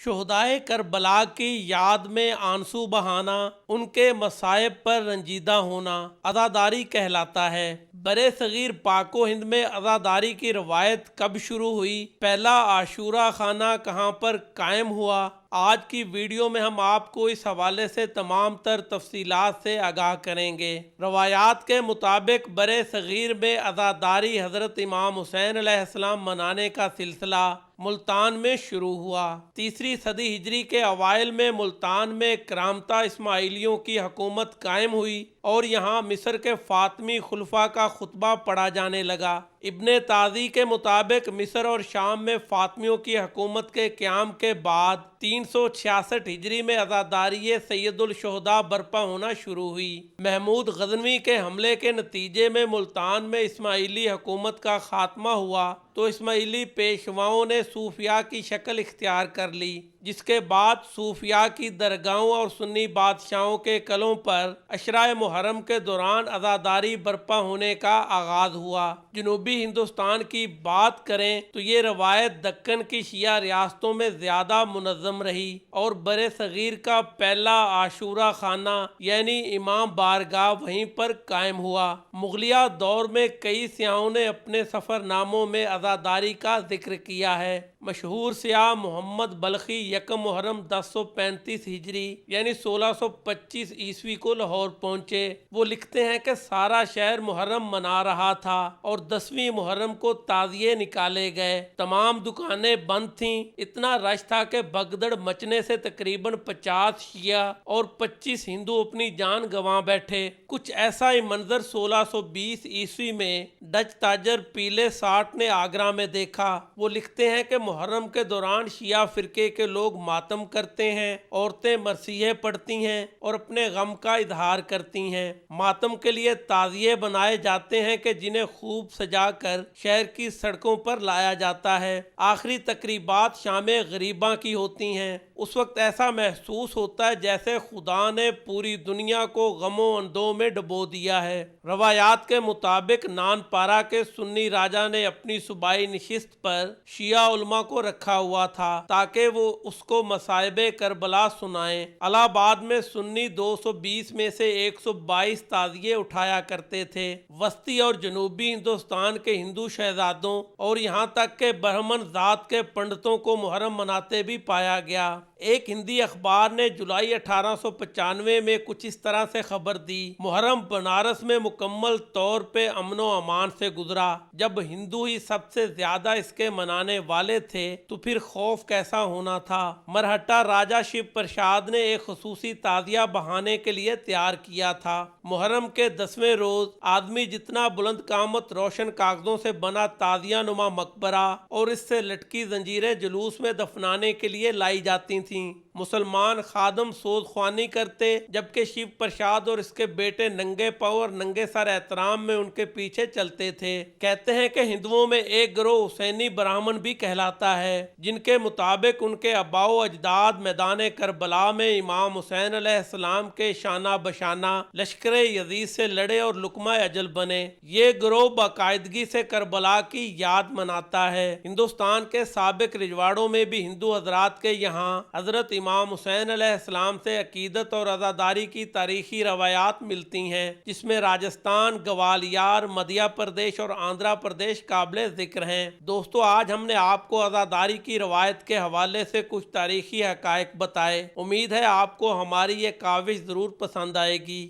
شہدائے کربلا کی یاد میں آنسو بہانا، ان کے مصائب پر رنجیدہ ہونا عزاداری کہلاتا ہے۔ برے صغیر پاک و ہند میں عزاداری کی روایت کب شروع ہوئی؟ پہلا عاشورہ خانہ کہاں پر قائم ہوا؟ آج کی ویڈیو میں ہم آپ کو اس حوالے سے تمام تر تفصیلات سے آگاہ کریں گے۔ روایات کے مطابق برے صغیر میں عزاداری حضرت امام حسین علیہ السلام منانے کا سلسلہ ملتان میں شروع ہوا۔ تیسری صدی ہجری کے اوائل میں ملتان میں کرامتہ اسماعیلیوں کی حکومت قائم ہوئی اور یہاں مصر کے فاطمی خلفاء کا خطبہ پڑھا جانے لگا۔ ابن تازی کے مطابق مصر اور شام میں فاطمیوں کی حکومت کے قیام کے بعد 366 ہجری میں عزاداری سید الشہداء برپا ہونا شروع ہوئی۔ محمود غزنوی کے حملے کے نتیجے میں ملتان میں اسماعیلی حکومت کا خاتمہ ہوا تو اسماعیلی پیشواؤں نے صوفیاء کی شکل اختیار کر لی، جس کے بعد صوفیاء کی درگاہوں اور سنی بادشاہوں کے قلعوں پر عشرہ محرم کے دوران عزاداری برپا ہونے کا آغاز ہوا۔ جنوبی ہندوستان کی بات کریں تو یہ روایت دکن کی شیعہ ریاستوں میں زیادہ منظم رہی اور برے صغیر کا پہلا عاشورہ خانہ یعنی امام بارگاہ وہیں پر قائم ہوا۔ مغلیہ دور میں کئی سیاحوں نے اپنے سفر ناموں میں عزاداری کا ذکر کیا ہے۔ مشہور سیاح محمد بلخی یکم محرم 1035 ہجری یعنی 1625 عیسوی کو لاہور پہنچے۔ وہ لکھتے ہیں کہ سارا شہر محرم منا رہا تھا اور 10ویں محرم کو تعزیے نکالے گئے۔ تمام دکانیں بند تھیں، اتنا رش تھا کہ بھگدڑ مچنے سے تقریباً 50 شیعہ اور 25 ہندو اپنی جان گنوا بیٹھے۔ کچھ ایسا ہی منظر 1620 عیسوی میں ڈچ تاجر پیلے ساٹھ نے آگرہ میں دیکھا۔ وہ لکھتے ہیں کہ محرم کے دوران شیعہ فرقے کے لوگ ماتم کرتے ہیں، عورتیں مرثیے پڑھتی ہیں اور اپنے غم کا اظہار کرتی ہیں۔ ماتم کے لیے تعزیے بنائے جاتے ہیں کہ جنہیں خوب سجا کر شہر کی سڑکوں پر لایا جاتا ہے۔ آخری تقریبات شام غریباں کی ہوتی ہیں۔ اس وقت ایسا محسوس ہوتا ہے جیسے خدا نے پوری دنیا کو غم و اندوہ میں ڈبو دیا ہے۔ روایات کے مطابق نان پارا کے سنی راجا نے اپنی صوبائی نشست پر شیعہ علماء کو رکھا ہوا تھا تاکہ وہ اس کو مصائب کربلا سنائیں۔ الہ آباد میں سنی 220 میں سے 122 تعزیے اٹھایا کرتے تھے۔ وسطی اور جنوبی ہندوستان کے ہندو شہزادوں اور یہاں تک کہ برہمن ذات کے پنڈتوں کو محرم مناتے بھی پایا گیا۔ ایک ہندی اخبار نے جولائی 1895 میں کچھ اس طرح سے خبر دی: محرم بنارس میں مکمل طور پہ امن و امان سے گزرا۔ جب ہندو ہی سب سے زیادہ اس کے منانے والے تھے تو پھر خوف کیسا ہونا تھا۔ مرہٹہ راجا شیو پرساد نے ایک خصوصی تعزیہ بہانے کے لیے تیار کیا تھا۔ محرم کے 10ویں روز آدمی جتنا بلند قامت روشن کاغذوں سے بنا تعزیہ نما مقبرہ اور اس سے لٹکی زنجیریں جلوس میں دفنانے کے لیے لائی جاتی تھیں۔ مسلمان خادم سوز خوانی کرتے جبکہ شیو پرساد اور اس کے بیٹے ننگے پاؤں اور ننگے سر احترام میں ان کے پیچھے چلتے تھے۔ کہتے ہیں کہ ہندوؤں میں ایک گروہ حسینی براہمن بھی کہلاتا ہے جن کے مطابق ان کے آباء و اجداد میدان کربلا میں امام حسین علیہ السلام کے شانہ بشانہ لشکر یزید سے لڑے اور لقمہ اجل بنے۔ یہ گروہ باقاعدگی سے کربلا کی یاد مناتا ہے۔ ہندوستان کے سابق رجواڑوں میں بھی ہندو حضرات کے یہاں حضرت امام حسین علیہ السلام سے عقیدت اور عزاداری کی تاریخی روایات ملتی ہیں، جس میں راجستھان، گوالیار، مدھیہ پردیش اور آندھرا پردیش قابل ذکر ہیں۔ دوستو، آج ہم نے آپ کو عزاداری کی روایت کے حوالے سے کچھ تاریخی حقائق بتائے۔ امید ہے آپ کو ہماری یہ کاوش ضرور پسند آئے گی۔